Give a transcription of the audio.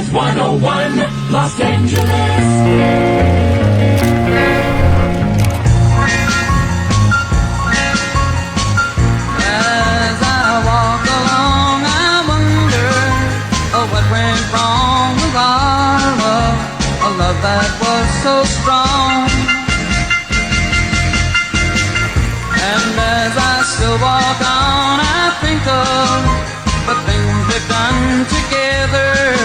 is 101 Los Angeles. That was so strong. And as I still walk on, I think of the things we've done together.